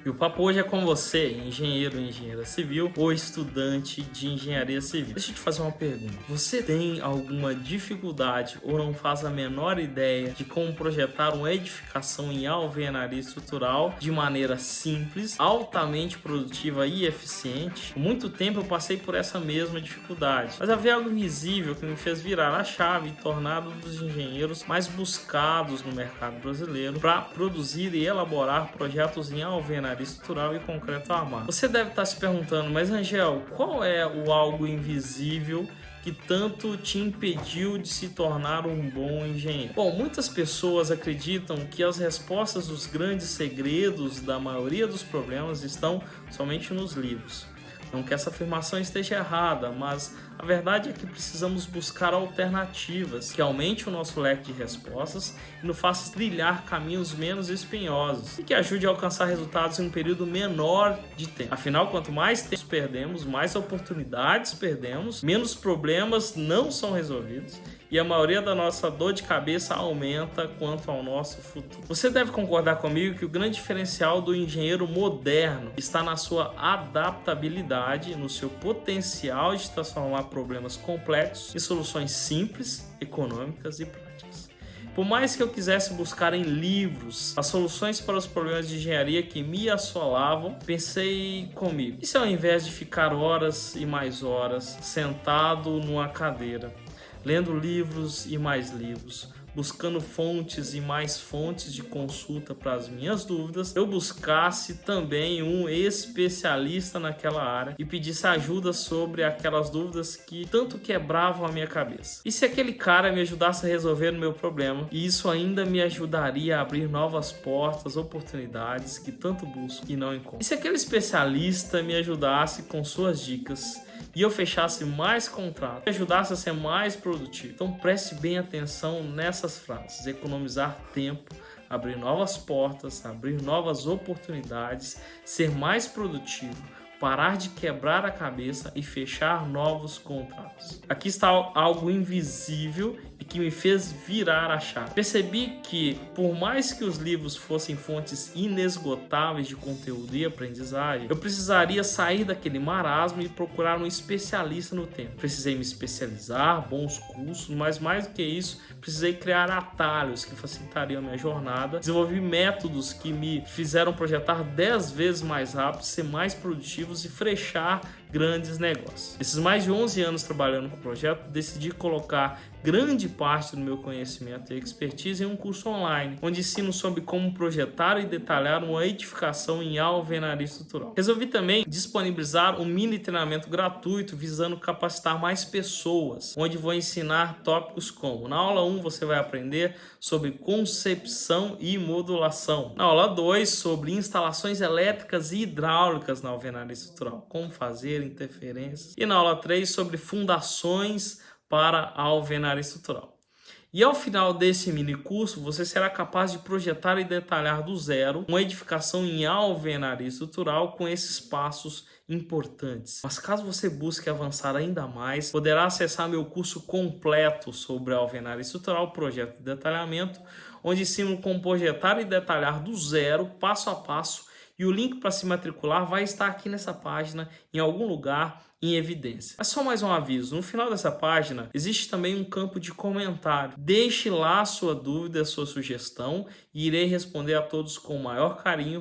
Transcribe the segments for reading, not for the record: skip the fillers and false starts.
E o papo hoje é com você, engenheiro, engenheira civil ou estudante de engenharia civil. Deixa eu te fazer uma pergunta. Você tem alguma dificuldade ou não faz a menor ideia de como projetar uma edificação em alvenaria estrutural de maneira simples, altamente produtiva e eficiente? Por muito tempo eu passei por essa mesma dificuldade, mas havia algo invisível que me fez virar a chave e tornar um dos engenheiros mais buscados no mercado brasileiro para produzir e elaborar projetos em alvenaria estrutural e concreto armado. Você deve estar se perguntando, mas Angel, qual é o algo invisível que tanto te impediu de se tornar um bom engenheiro? Bom, muitas pessoas acreditam que as respostas dos grandes segredos da maioria dos problemas estão somente nos livros. Não que essa afirmação esteja errada, mas a verdade é que precisamos buscar alternativas que aumente o nosso leque de respostas e nos faça trilhar caminhos menos espinhosos e que ajude a alcançar resultados em um período menor de tempo. Afinal, quanto mais tempo perdemos, mais oportunidades perdemos, menos problemas não são resolvidos e a maioria da nossa dor de cabeça aumenta quanto ao nosso futuro. Você deve concordar comigo que o grande diferencial do engenheiro moderno está na sua adaptabilidade, no seu potencial de transformar problemas complexos em soluções simples, econômicas e práticas. Por mais que eu quisesse buscar em livros as soluções para os problemas de engenharia que me assolavam, pensei comigo: e se ao invés de ficar horas e mais horas sentado numa cadeira, lendo livros e mais livros, buscando fontes e mais fontes de consulta para as minhas dúvidas, eu buscasse também um especialista naquela área e pedisse ajuda sobre aquelas dúvidas que tanto quebravam a minha cabeça? E se aquele cara me ajudasse a resolver o meu problema, e isso ainda me ajudaria a abrir novas portas, oportunidades que tanto busco e não encontro? E se aquele especialista me ajudasse com suas dicas e eu fechasse mais contratos, me ajudasse a ser mais produtivo? Então preste bem atenção nessas frases: economizar tempo, abrir novas portas, abrir novas oportunidades, ser mais produtivo, parar de quebrar a cabeça e fechar novos contratos. Aqui está algo invisível e que me fez virar a chave. Percebi que, por mais que os livros fossem fontes inesgotáveis de conteúdo e aprendizagem, eu precisaria sair daquele marasmo e procurar um especialista no tema. Precisei me especializar, bons cursos, mas mais do que isso, precisei criar atalhos que facilitariam a minha jornada. Desenvolvi métodos que me fizeram projetar 10 vezes mais rápido, ser mais produtivo e fechar grandes negócios. Esses mais de 11 anos trabalhando com o projeto, decidi colocar grande parte do meu conhecimento e expertise em um curso online, onde ensino sobre como projetar e detalhar uma edificação em alvenaria estrutural. Resolvi também disponibilizar um mini treinamento gratuito visando capacitar mais pessoas, onde vou ensinar tópicos como: na aula 1 você vai aprender sobre concepção e modulação, na aula 2 sobre instalações elétricas e hidráulicas na alvenaria estrutural, como fazer interferências, e na aula 3 sobre fundações para a alvenaria estrutural. E ao final desse mini curso, você será capaz de projetar e detalhar do zero uma edificação em alvenaria estrutural com esses passos importantes. Mas caso você busque avançar ainda mais, poderá acessar meu curso completo sobre a alvenaria estrutural, projeto de detalhamento, onde ensino como projetar e detalhar do zero, passo a passo, e o link para se matricular vai estar aqui nessa página, em algum lugar, em evidência. Mas só mais um aviso: no final dessa página existe também um campo de comentário. Deixe lá a sua dúvida, a sua sugestão, e irei responder a todos com o maior carinho.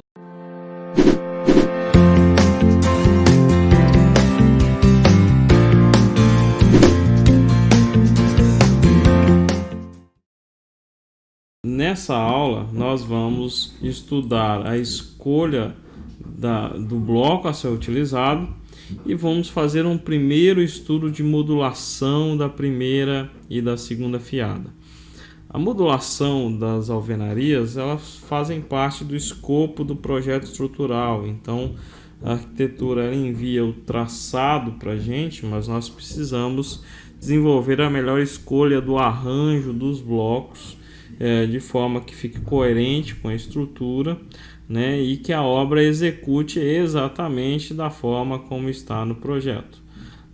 Nessa aula, nós vamos estudar a escolha do bloco a ser utilizado e vamos fazer um primeiro estudo de modulação da primeira e da segunda fiada. A modulação das alvenarias, elas fazem parte do escopo do projeto estrutural. Então, a arquitetura ela envia o traçado para a gente, mas nós precisamos desenvolver a melhor escolha do arranjo dos blocos, de forma que fique coerente com a estrutura, né, e que a obra execute exatamente da forma como está no projeto.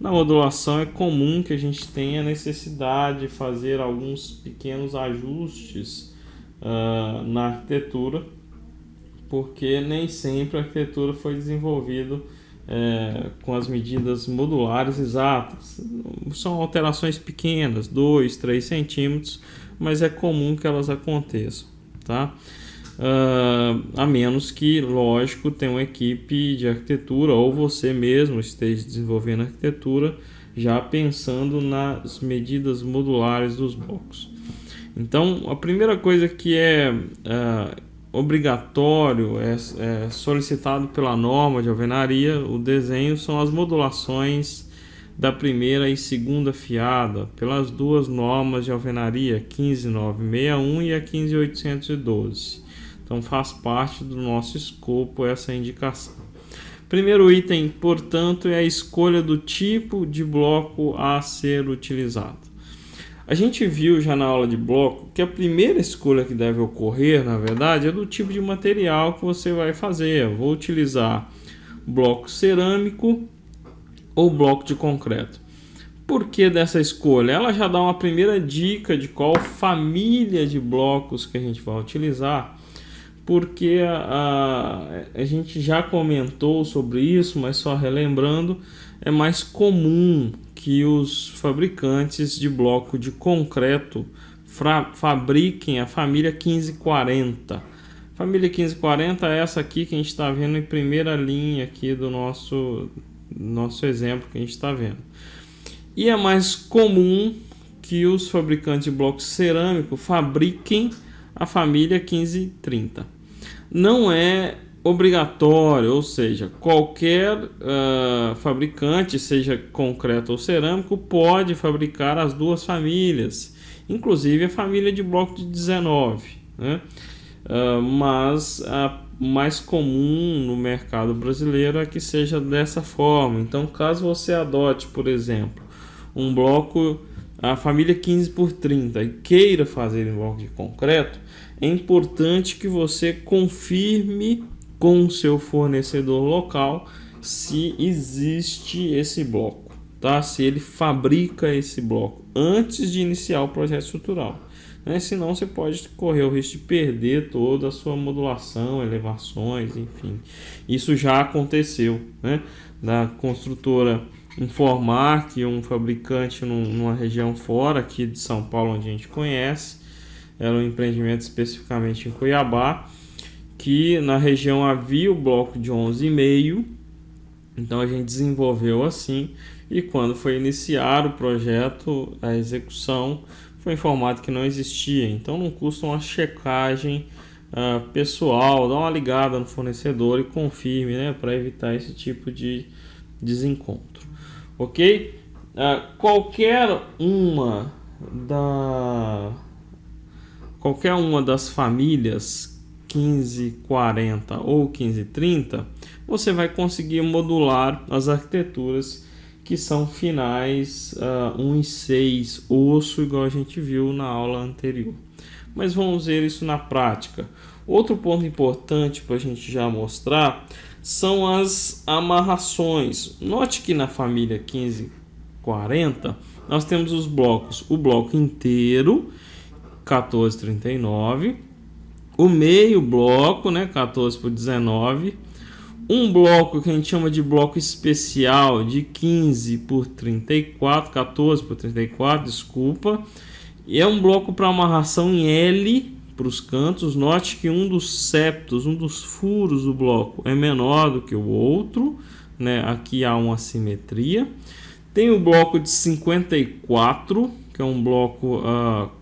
Na modulação é comum que a gente tenha necessidade de fazer alguns pequenos ajustes na arquitetura porque nem sempre a arquitetura foi desenvolvida com as medidas modulares exatas. São alterações pequenas, 2, 3 centímetros, mas é comum que elas aconteçam, tá? A menos que, lógico, tenha uma equipe de arquitetura ou você mesmo esteja desenvolvendo arquitetura já pensando nas medidas modulares dos blocos. Então, a primeira coisa que é obrigatório, é solicitado pela norma de alvenaria, o desenho, são as modulações da primeira e segunda fiada, pelas duas normas de alvenaria, 15961 e a 15812. Então faz parte do nosso escopo essa indicação. Primeiro item, portanto, é a escolha do tipo de bloco a ser utilizado. A gente viu já na aula de bloco que a primeira escolha que deve ocorrer, na verdade, é do tipo de material que você vai fazer. Eu vou utilizar bloco cerâmico ou bloco de concreto. Por que dessa escolha? Ela já dá uma primeira dica de qual família de blocos que a gente vai utilizar, porque a gente já comentou sobre isso, mas só relembrando, é mais comum que os fabricantes de bloco de concreto fabriquem a família 1540. Família 1540 é essa aqui que a gente está vendo em primeira linha aqui do nosso exemplo que a gente está vendo. E é mais comum que os fabricantes de bloco cerâmico fabriquem a família 1530. Não é obrigatório, ou seja, qualquer fabricante, seja concreto ou cerâmico, pode fabricar as duas famílias, inclusive a família de bloco de 19, né? Mas a mais comum no mercado brasileiro é que seja dessa forma. Então, caso você adote, por exemplo, um bloco, a família 15 por 30 e queira fazer em bloco de concreto, é importante que você confirme com o seu fornecedor local se existe esse bloco, tá? Se ele fabrica esse bloco antes de iniciar o projeto estrutural, né? Senão você pode correr o risco de perder toda a sua modulação, elevações, enfim. Isso já aconteceu, né? Da construtora informar que um fabricante numa região fora aqui de São Paulo, onde a gente conhece, era um empreendimento especificamente em Cuiabá, que na região havia o bloco de 11,5, então a gente desenvolveu assim, e quando foi iniciar o projeto, a execução, foi informado que não existia. Então não custa uma checagem pessoal, dá uma ligada no fornecedor e confirme, né, para evitar esse tipo de desencontro, ok? Qualquer uma das famílias 1540 ou 1530, você vai conseguir modular as arquiteturas que são finais 1 e 6, osso, igual a gente viu na aula anterior. Mas vamos ver isso na prática. Outro ponto importante para a gente já mostrar são as amarrações. Note que na família 1540 nós temos os blocos, o bloco inteiro 1439, o meio bloco, né, 14 por 19, um bloco que a gente chama de bloco especial de 15 por 34, 14 por 34, desculpa, e é um bloco para amarração em L para os cantos. Note que um dos septos, um dos furos do bloco é menor do que o outro, né? Aqui há uma simetria. Tem o bloco de 54, que é um bloco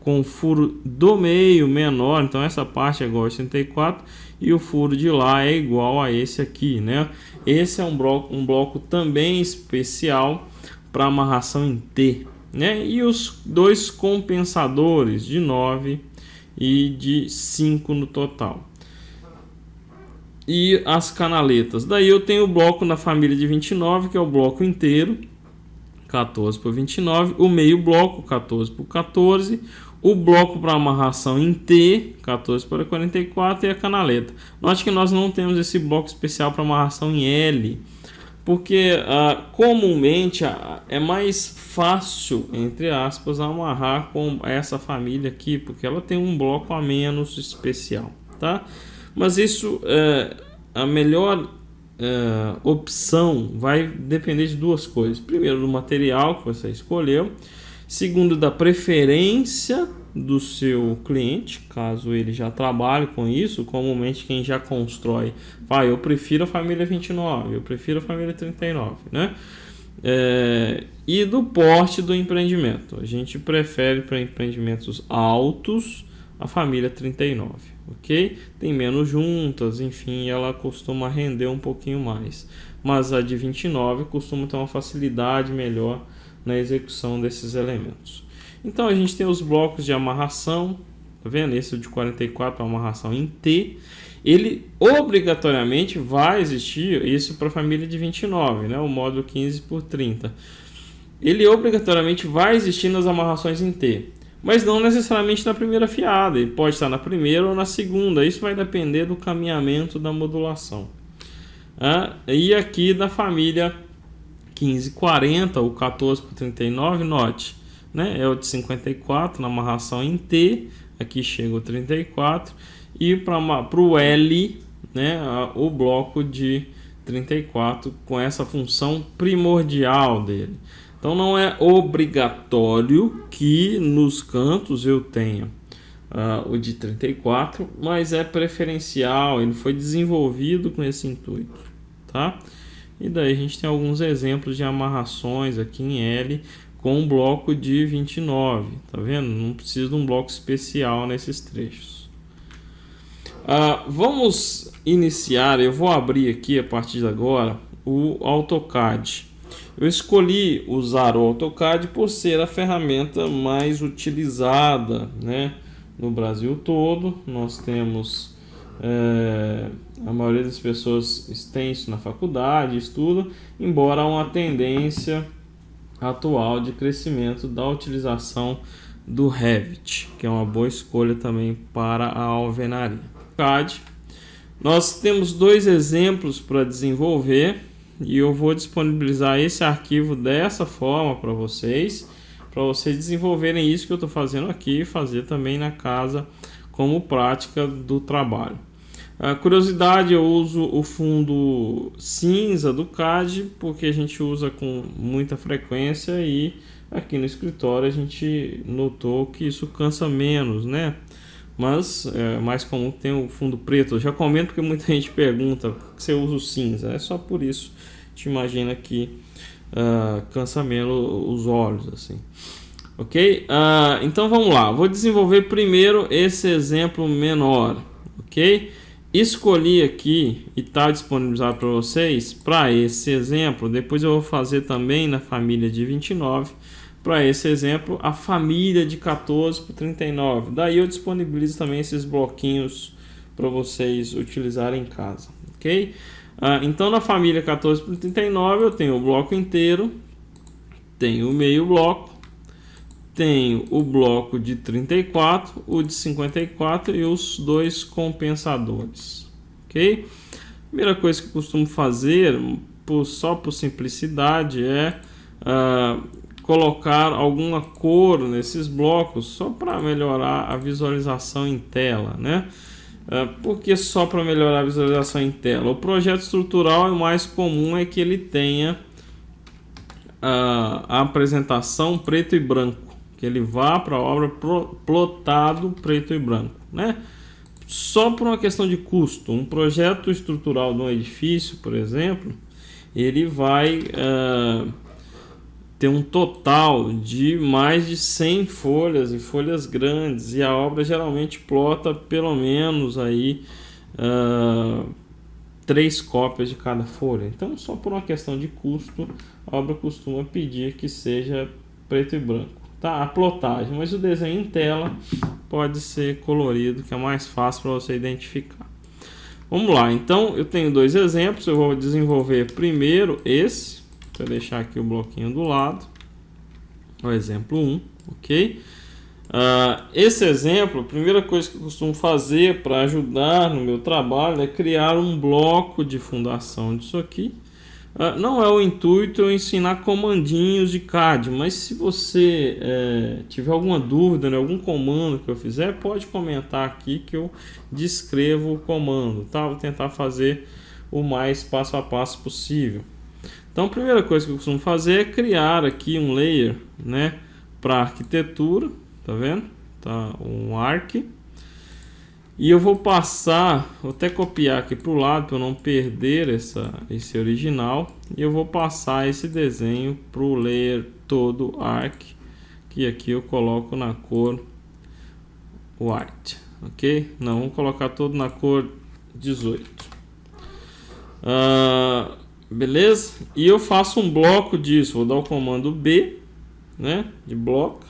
com furo do meio menor, então essa parte é igual a 64 e o furo de lá é igual a esse aqui, né? Esse é um bloco também especial para amarração em T, né? E os dois compensadores de 9 e de 5 no total. E as canaletas. Daí eu tenho o bloco na família de 29, que é o bloco inteiro, 14 por 29, o meio bloco, 14 por 14, o bloco para amarração em T, 14 por 44, e a canaleta. Note que nós não temos esse bloco especial para amarração em L, porque comumente é mais fácil, entre aspas, amarrar com essa família aqui, porque ela tem um bloco a menos especial, tá? Mas isso a melhor opção vai depender de duas coisas. Primeiro, do material que você escolheu. Segundo, da preferência do seu cliente, caso ele já trabalhe com isso. Comumente quem já constrói, eu prefiro a família 29, eu prefiro a família 39, né? E do porte do empreendimento. A gente prefere para empreendimentos altos a família 39, ok? Tem menos juntas, enfim, ela costuma render um pouquinho mais. Mas a de 29 costuma ter uma facilidade melhor na execução desses elementos. Então a gente tem os blocos de amarração, tá vendo? Esse de 44 é uma amarração em T. Ele obrigatoriamente vai existir, isso para a família de 29, né? O módulo 15 por 30. Ele obrigatoriamente vai existir nas amarrações em T, mas não necessariamente na primeira fiada. Ele pode estar na primeira ou na segunda. Isso vai depender do caminhamento da modulação. E aqui da família 1540, o 14 por 39, note, né? É o de 54 na amarração em T. Aqui chega o 34. E para o L, né, o bloco de 34 com essa função primordial dele. Então não é obrigatório que nos cantos eu tenha o de 34, mas é preferencial, ele foi desenvolvido com esse intuito, tá? E daí a gente tem alguns exemplos de amarrações aqui em L com um bloco de 29, tá vendo? Não precisa de um bloco especial nesses trechos. Vamos iniciar, eu vou abrir aqui a partir de agora o AutoCAD. Eu escolhi usar o AutoCAD por ser a ferramenta mais utilizada, né, no Brasil todo. Nós temos, a maioria das pessoas tem isso na faculdade, estuda, embora há uma tendência atual de crescimento da utilização do Revit, que é uma boa escolha também para a alvenaria. Nós temos dois exemplos para desenvolver e eu vou disponibilizar esse arquivo dessa forma para vocês desenvolverem isso que eu estou fazendo aqui e fazer também na casa como prática do trabalho. A curiosidade, eu uso o fundo cinza do CAD porque a gente usa com muita frequência e aqui no escritório a gente notou que isso cansa menos, né? Mas é mais comum que tenha o fundo preto. Eu já comento porque muita gente pergunta por que você usa o cinza. É só por isso. A gente imagina que cansa menos os olhos, assim. Ok? Então vamos lá. Vou desenvolver primeiro esse exemplo menor. Ok? Escolhi aqui e está disponibilizado para vocês para esse exemplo. Depois eu vou fazer também na família de 29. Para esse exemplo, a família de 14 por 39. Daí eu disponibilizo também esses bloquinhos para vocês utilizarem em casa, ok? Então na família 14 por 39 eu tenho o bloco inteiro, tenho o meio bloco, tenho o bloco de 34, o de 54 e os dois compensadores, ok? Primeira coisa que eu costumo fazer, só por simplicidade, é colocar alguma cor nesses blocos só para melhorar a visualização em tela, né? Por que só para melhorar a visualização em tela? O projeto estrutural, o mais comum é que ele tenha a apresentação preto e branco, que ele vá para a obra plotado preto e branco, né? Só por uma questão de custo. Um projeto estrutural de um edifício, por exemplo, ele vai ter um total de mais de 100 folhas e folhas grandes, e a obra geralmente plota pelo menos aí 3 cópias de cada folha. Então, só por uma questão de custo, a obra costuma pedir que seja preto e branco, tá? A plotagem, mas o desenho em tela pode ser colorido, que é mais fácil para você identificar. Vamos lá, então eu tenho dois exemplos. Eu vou desenvolver primeiro esse. Vou deixar aqui o bloquinho do lado, o exemplo 1, ok? Esse exemplo, a primeira coisa que eu costumo fazer para ajudar no meu trabalho é criar um bloco de fundação disso aqui. Não é o intuito eu ensinar comandinhos de CAD, mas se você tiver alguma dúvida, né, algum comando que eu fizer, pode comentar aqui que eu descrevo o comando, tá? Vou tentar fazer o mais passo a passo possível. Então a primeira coisa que eu costumo fazer é criar aqui um layer, né, para arquitetura, tá vendo? Tá um arc. E eu vou passar, vou até copiar aqui para o lado para eu não perder esse original. E eu vou passar esse desenho para o layer todo arc, que aqui eu coloco na cor white, ok? Não, vamos colocar todo na cor 18. Beleza? E eu faço um bloco disso, vou dar o comando B, né, de bloco.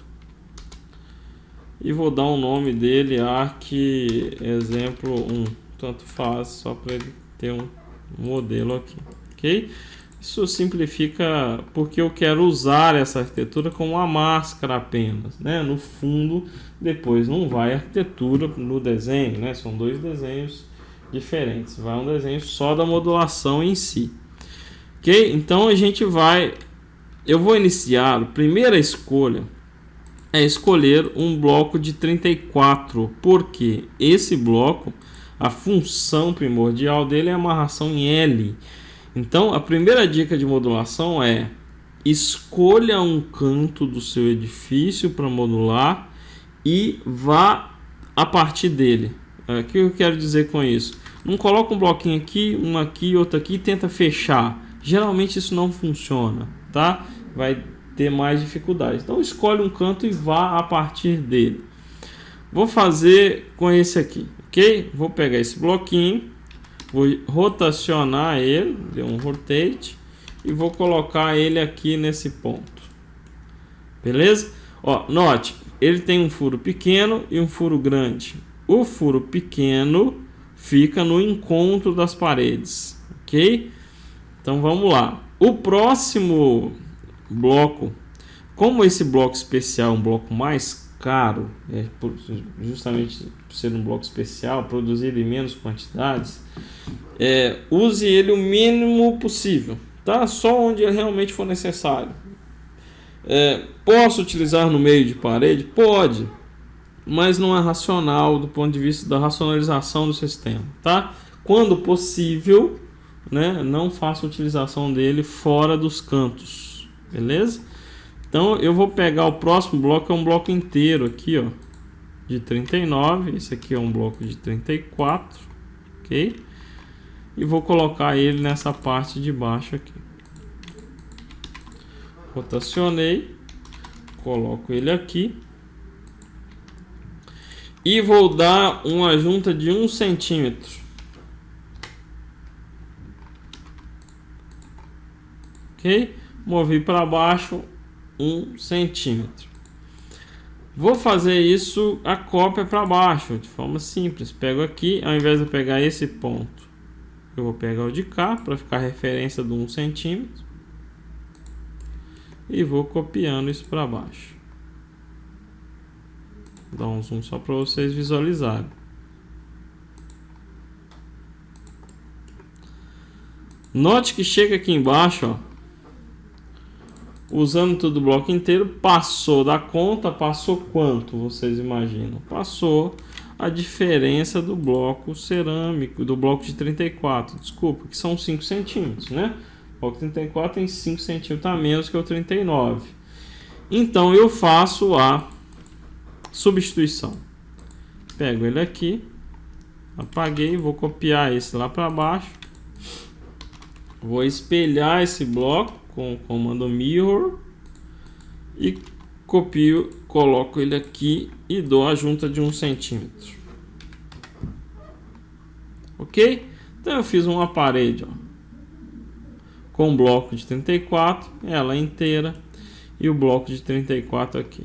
E vou dar o nome dele, arc exemplo 1, tanto faz, só para ele ter um modelo aqui, ok? Isso simplifica porque eu quero usar essa arquitetura como uma máscara apenas, né? No fundo, depois não vai arquitetura no desenho, né? São dois desenhos diferentes, vai um desenho só da modulação em si, ok? Então a gente eu vou iniciar, a primeira escolha é escolher um bloco de 34, porque esse bloco, a função primordial dele é amarração em L. Então a primeira dica de modulação é: escolha um canto do seu edifício para modular e vá a partir dele. O que eu quero dizer com isso? Não coloca um bloquinho aqui, um aqui, outro aqui e tenta fechar. Geralmente isso não funciona, tá? Vai ter mais dificuldades. Então escolhe um canto e vá a partir dele. Vou fazer com esse aqui, ok? Vou pegar esse bloquinho, vou rotacionar ele, deu um rotate, e vou colocar ele aqui nesse ponto. Beleza? Ó, note, ele tem um furo pequeno e um furo grande. O furo pequeno fica no encontro das paredes, ok? Então vamos lá. O próximo bloco, como esse bloco especial é um bloco mais caro, justamente por ser um bloco especial, produzido em menos quantidades, use ele o mínimo possível, tá? Só onde realmente for necessário. Posso utilizar no meio de parede? Pode, mas não é racional do ponto de vista da racionalização do sistema, tá? Quando possível, né, não faça utilização dele fora dos cantos. Beleza? Então eu vou pegar o próximo bloco, é um bloco inteiro aqui, ó, de 39. Esse aqui é um bloco de 34, ok? E vou colocar ele nessa parte de baixo aqui. Rotacionei, coloco ele aqui e vou dar uma junta de 1 centímetro. Ok? Movi para baixo 1 centímetro. Vou fazer isso a cópia para baixo de forma simples. Pego aqui, ao invés de eu pegar esse ponto, eu vou pegar o de cá para ficar referência do 1 centímetro e vou copiando isso para baixo. Vou dar um zoom só para vocês visualizarem. Note que chega aqui embaixo, ó, usando todo o bloco inteiro, passou da conta. Passou quanto, vocês imaginam? Passou a diferença do bloco cerâmico, do bloco de 34, desculpa, que são 5 centímetros, né? O bloco 34 tem 5 centímetros a menos que o 39. Então eu faço a substituição. Pego ele aqui, apaguei, vou copiar esse lá para baixo. Vou espelhar esse bloco com o comando mirror e copio, coloco ele aqui e dou a junta de 1 centímetro. Ok? Então eu fiz uma parede, ó, com um bloco de 34, ela inteira, e o bloco de 34 aqui.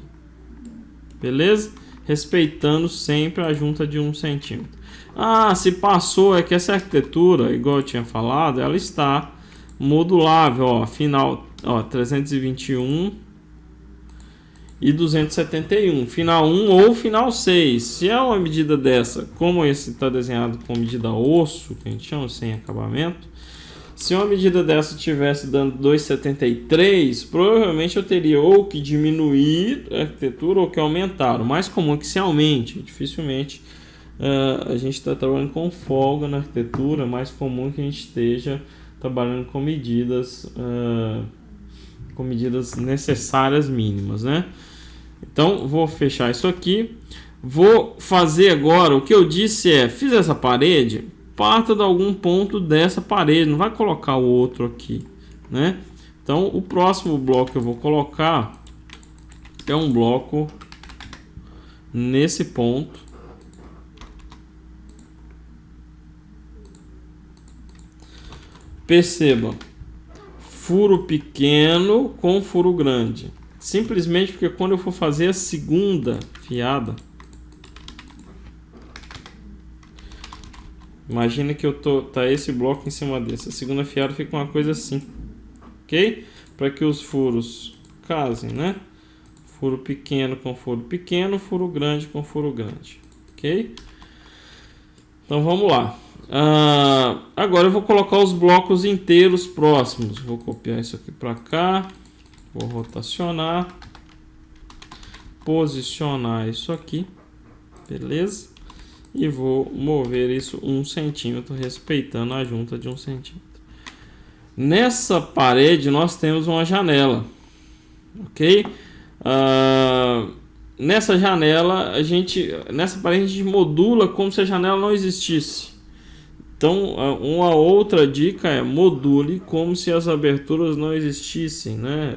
Beleza? Respeitando sempre a junta de 1 centímetro. Se passou, é que essa arquitetura, igual eu tinha falado, ela está modulável, ó, final, ó, 321 e 271, final 1 ou final 6. Se é uma medida dessa, como esse está desenhado com medida osso, que a gente chama sem acabamento, Se uma medida dessa tivesse dando 2,73, provavelmente eu teria ou que diminuir a arquitetura ou que aumentar. O mais comum é que se aumente. Dificilmente a gente está trabalhando com folga na arquitetura. É mais comum que a gente esteja trabalhando com medidas necessárias mínimas, né? Então vou fechar isso aqui. Vou fazer agora, o que eu disse fiz essa parede, parta de algum ponto dessa parede, não vai colocar o outro aqui, né? Então o próximo bloco que eu vou colocar é um bloco nesse ponto. Perceba, furo pequeno com furo grande, simplesmente porque quando eu for fazer a segunda fiada, imagina que tá esse bloco em cima desse. A segunda fiada fica uma coisa assim, ok? Para que os furos casem, né? Furo pequeno com furo pequeno, furo grande com furo grande, ok? Então vamos lá. Agora eu vou colocar os blocos inteiros próximos. Vou copiar isso aqui para cá, vou rotacionar, posicionar isso aqui, beleza? E vou mover isso 1 centímetro, respeitando a junta de 1 centímetro. Nessa parede nós temos uma janela, ok? Nessa janela nessa parede a gente modula como se a janela não existisse. Então uma outra dica é module como se as aberturas não existissem, né?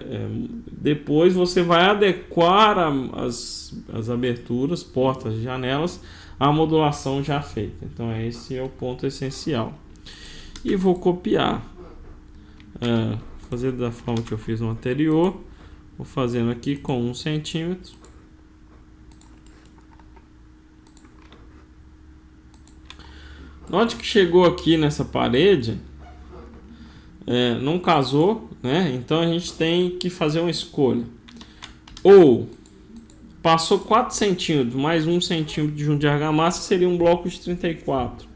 Depois você vai adequar as aberturas, portas e janelas a modulação já feita. Então esse é o ponto essencial. E vou copiar, fazer da forma que eu fiz no anterior. Vou fazendo aqui com 1 centímetro. Note que chegou aqui nessa parede, não casou, né? Então a gente tem que fazer uma escolha. Ou passou 4 centímetros, mais 1 centímetro de junta de argamassa, seria um bloco de 34.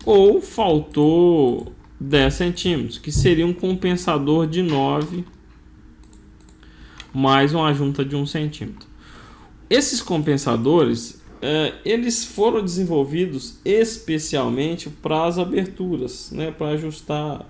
Ou faltou 10 centímetros, que seria um compensador de 9, mais uma junta de 1 centímetro. Esses compensadores, eles foram desenvolvidos especialmente para as aberturas, né, para ajustar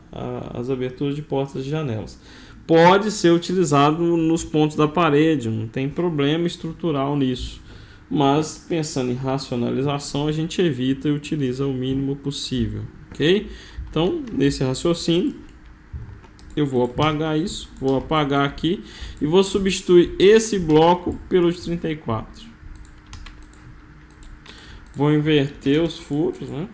as aberturas de portas e janelas. Pode ser utilizado nos pontos da parede, não tem problema estrutural nisso. Mas pensando em racionalização, a gente evita e utiliza o mínimo possível, ok? Então, nesse raciocínio, eu vou apagar isso, vou apagar aqui e vou substituir esse bloco pelo de 34. Vou inverter os furos, né?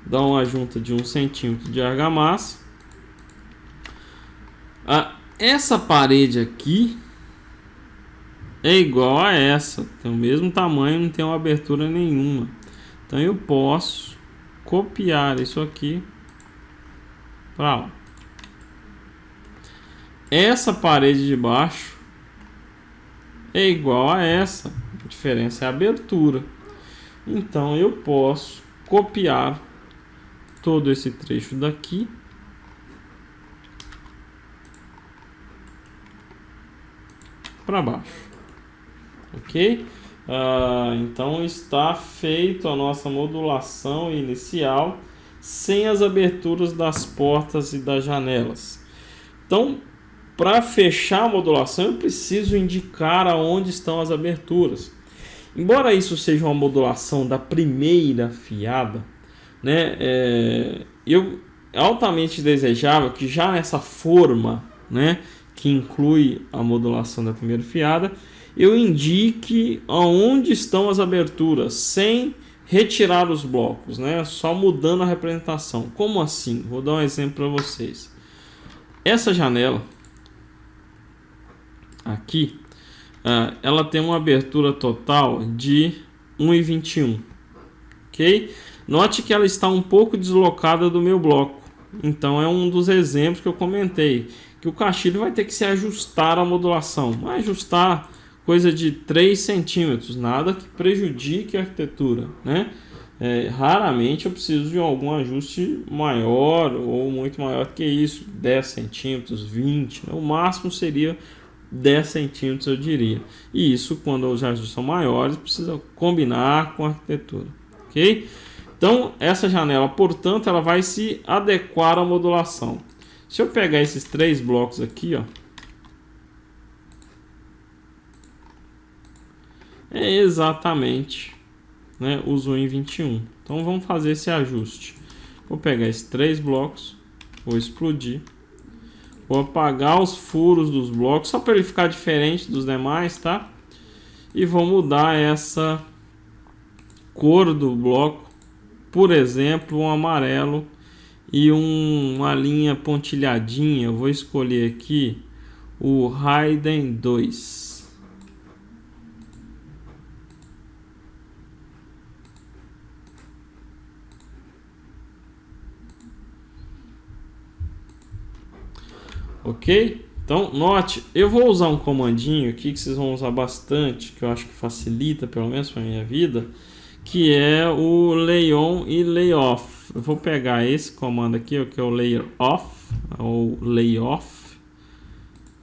Dá uma junta de 1 centímetro de argamassa. Essa parede aqui é igual a essa, tem o mesmo tamanho, não tem uma abertura nenhuma. Então eu posso copiar isso aqui para lá. Essa parede de baixo é igual a essa, a diferença é a abertura. Então eu posso copiar todo esse trecho daqui para baixo, ok? Então está feito a nossa modulação inicial sem as aberturas das portas e das janelas. Então, para fechar a modulação, eu preciso indicar aonde estão as aberturas. Embora isso seja uma modulação da primeira fiada, né, eu altamente desejável que já nessa forma, né, que inclui a modulação da primeira fiada, eu indique aonde estão as aberturas sem retirar os blocos, né, só mudando a representação. Como assim? Vou dar um exemplo para vocês. Essa janela aqui, ela tem uma abertura total de 1,21, ok? Note que ela está um pouco deslocada do meu bloco. Então é um dos exemplos que eu comentei, que o castilho vai ter que se ajustar à modulação. Vai ajustar coisa de 3 centímetros, nada que prejudique a arquitetura, né? Raramente eu preciso de algum ajuste maior ou muito maior que isso, 10 centímetros, 20, né? O máximo seria 10 centímetros, eu diria. E isso, quando os ajustes são maiores, precisa combinar com a arquitetura, ok? Então, essa janela, portanto, ela vai se adequar à modulação. Se eu pegar esses 3 blocos aqui, ó, é exatamente, né, os 1 em 21. Então vamos fazer esse ajuste. Vou pegar esses 3 blocos, vou explodir, vou apagar os furos dos blocos só para ele ficar diferente dos demais, tá? E vou mudar essa cor do bloco, por exemplo, um amarelo e uma linha pontilhadinha. Eu vou escolher aqui o Raiden 2. Ok? Então, note, eu vou usar um comandinho aqui que vocês vão usar bastante, que eu acho que facilita, pelo menos para minha vida, que é o lay on e lay off. Eu vou pegar esse comando aqui, que é o layer off, ou lay off,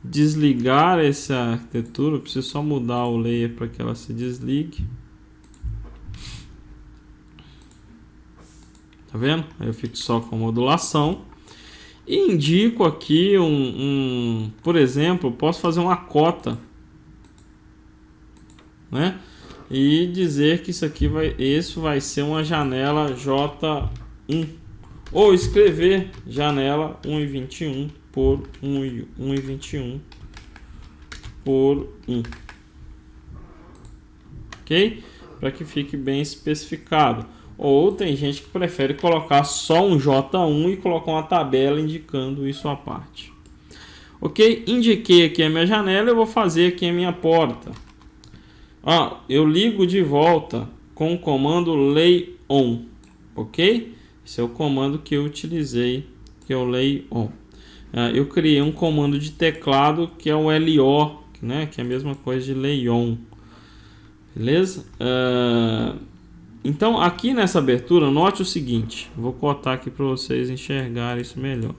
desligar essa arquitetura. Eu preciso só mudar o layer para que ela se desligue. Tá vendo? Aí eu fico só com a modulação. E indico aqui por exemplo, posso fazer uma cota, né? E dizer que isso vai ser uma janela J1, ou escrever janela 1,21 por 1,21 por 1, ok? Para que fique bem especificado. Ou tem gente que prefere colocar só um J1 e colocar uma tabela indicando isso à parte. Ok? Indiquei aqui a minha janela, eu vou fazer aqui a minha porta. Eu ligo de volta com o comando lay on. Ok? Esse é o comando que eu utilizei, que é o lay on. Eu criei um comando de teclado que é o LO, né? Que é a mesma coisa de lay on. Beleza? Então, aqui nessa abertura, note o seguinte. Vou cortar aqui para vocês enxergarem isso melhor.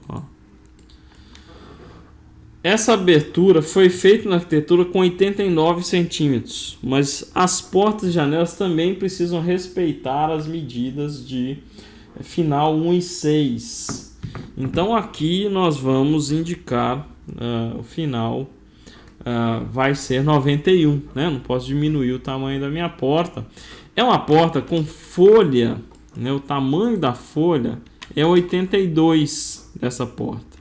Essa abertura foi feita na arquitetura com 89 centímetros. Mas as portas e janelas também precisam respeitar as medidas de final 1,6. Então, aqui nós vamos indicar o final. Vai ser 91, né? Não posso diminuir o tamanho da minha porta. É uma porta com folha, né? O tamanho da folha é 82 dessa porta,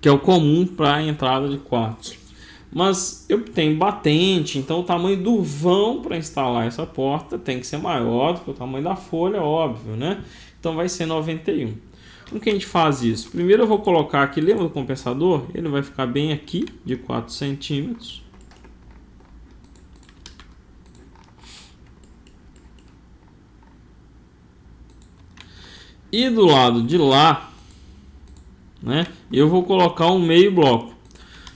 que é o comum para a entrada de quartos. Mas eu tenho batente, então o tamanho do vão para instalar essa porta tem que ser maior do que o tamanho da folha, óbvio, né? Então vai ser 91. Como que a gente faz isso? Primeiro eu vou colocar aqui, lembra do compensador? Ele vai ficar bem aqui, de 4 centímetros. E do lado de lá, né, eu vou colocar um meio bloco.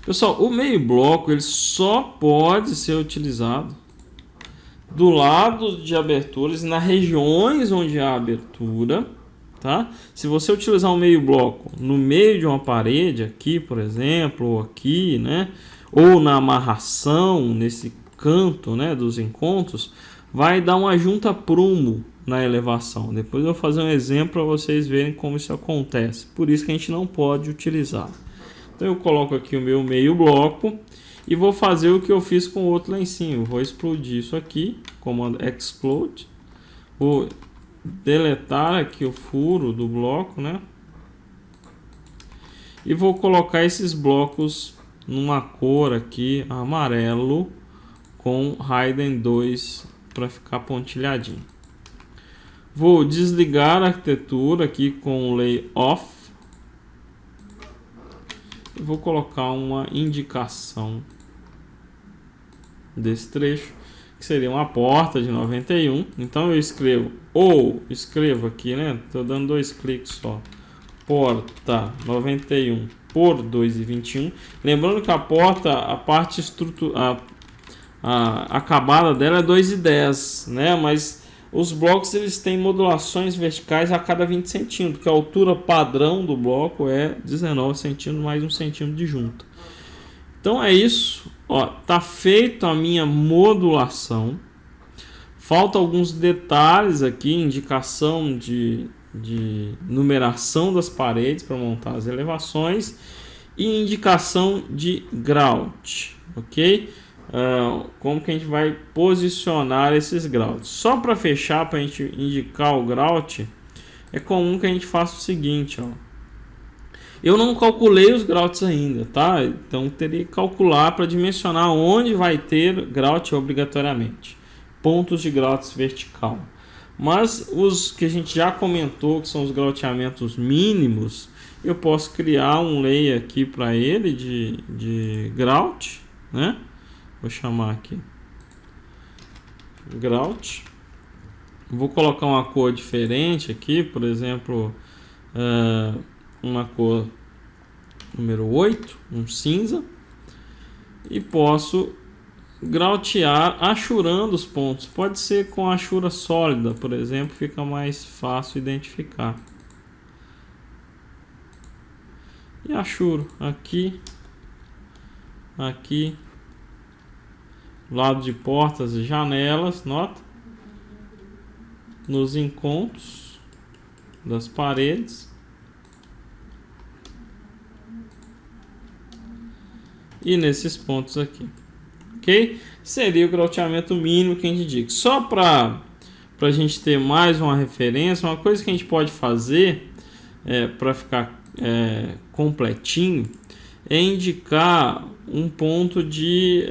Pessoal, o meio bloco ele só pode ser utilizado do lado de aberturas, nas regiões onde há abertura, tá? Se você utilizar um meio bloco no meio de uma parede, aqui por exemplo, ou aqui, né, ou na amarração, nesse canto, né, dos encontros, vai dar uma junta prumo na elevação. Depois eu vou fazer um exemplo para vocês verem como isso acontece. Por isso que a gente não pode utilizar. Então eu coloco aqui o meu meio bloco e vou fazer o que eu fiz com o outro lá em cima. Eu vou explodir isso aqui, comando explode. Vou deletar aqui o furo do bloco, né? E vou colocar esses blocos numa cor aqui amarelo com Raiden 2 para ficar pontilhadinho. Vou desligar a arquitetura aqui com o lay off. E vou colocar uma indicação desse trecho, que seria uma porta de 91. Então eu escrevo aqui, né? Estou dando 2 cliques só. Porta 91 por 2,21. Lembrando que a porta, a parte a acabada dela é 2,10, né? Mas os blocos eles têm modulações verticais a cada 20 centímetros, porque a altura padrão do bloco é 19 centímetros mais 1 centímetro de junta. Então é isso, ó, tá feito a minha modulação. Falta alguns detalhes aqui, indicação de numeração das paredes para montar as elevações e indicação de grout, ok? Como que a gente vai posicionar esses grouts? Só para fechar, para a gente indicar o grout, é comum que a gente faça o seguinte, ó. Eu não calculei os grouts ainda, tá? Então teria que calcular para dimensionar onde vai ter grout obrigatoriamente. Pontos de grouts vertical. Mas os que a gente já comentou, que são os grouteamentos mínimos, eu posso criar um layer aqui para ele de grout, né? Vou chamar aqui grout. Vou colocar uma cor diferente aqui, por exemplo, uma cor número 8, um cinza, e posso grautear achurando os pontos. Pode ser com achura sólida, por exemplo, fica mais fácil identificar. E achuro aqui, aqui, lado de portas e janelas, nota, nos encontros das paredes e nesses pontos aqui, ok? Seria o grauteamento mínimo que a gente indica. Só para a gente ter mais uma referência, uma coisa que a gente pode fazer para ficar completinho é indicar um ponto de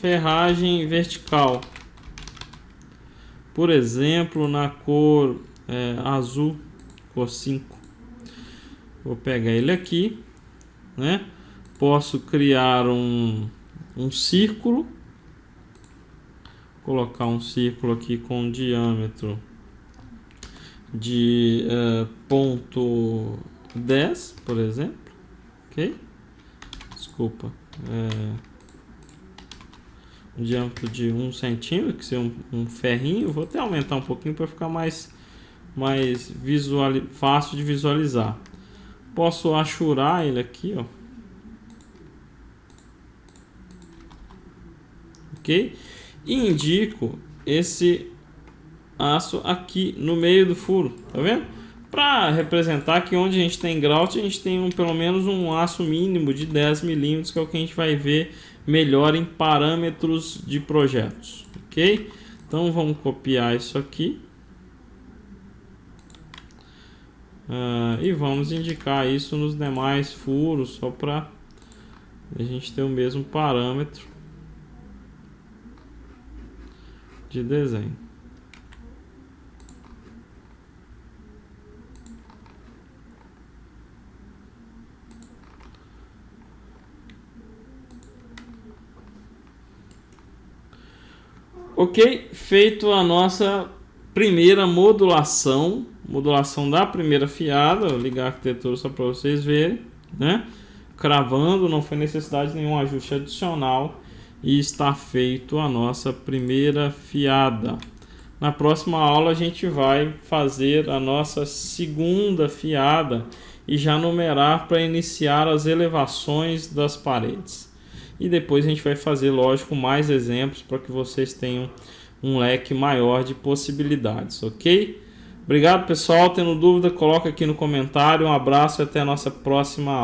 ferragem vertical, por exemplo, na cor azul, cor 5. Vou pegar ele aqui, né? Posso criar um círculo, colocar um círculo aqui com diâmetro de ponto 10, por exemplo, ok? Desculpa, um diâmetro de 1 centímetro, que seria um ferrinho. Vou até aumentar um pouquinho para ficar mais fácil de visualizar. Posso achurar ele aqui, ó. Ok? E indico esse aço aqui no meio do furo, tá vendo? Para representar que onde a gente tem grout, a gente tem pelo menos um aço mínimo de 10 milímetros, que é o que a gente vai ver melhor em parâmetros de projetos, ok? Então vamos copiar isso aqui e vamos indicar isso nos demais furos, só para a gente ter o mesmo parâmetro de desenho. Ok, feito a nossa primeira modulação da primeira fiada. Vou ligar a arquitetura só para vocês verem, né? Cravando, não foi necessidade de nenhum ajuste adicional e está feito a nossa primeira fiada. Na próxima aula a gente vai fazer a nossa segunda fiada e já numerar para iniciar as elevações das paredes. E depois a gente vai fazer, lógico, mais exemplos para que vocês tenham um leque maior de possibilidades, ok? Obrigado, pessoal. Tendo dúvida, coloca aqui no comentário. Um abraço e até a nossa próxima aula.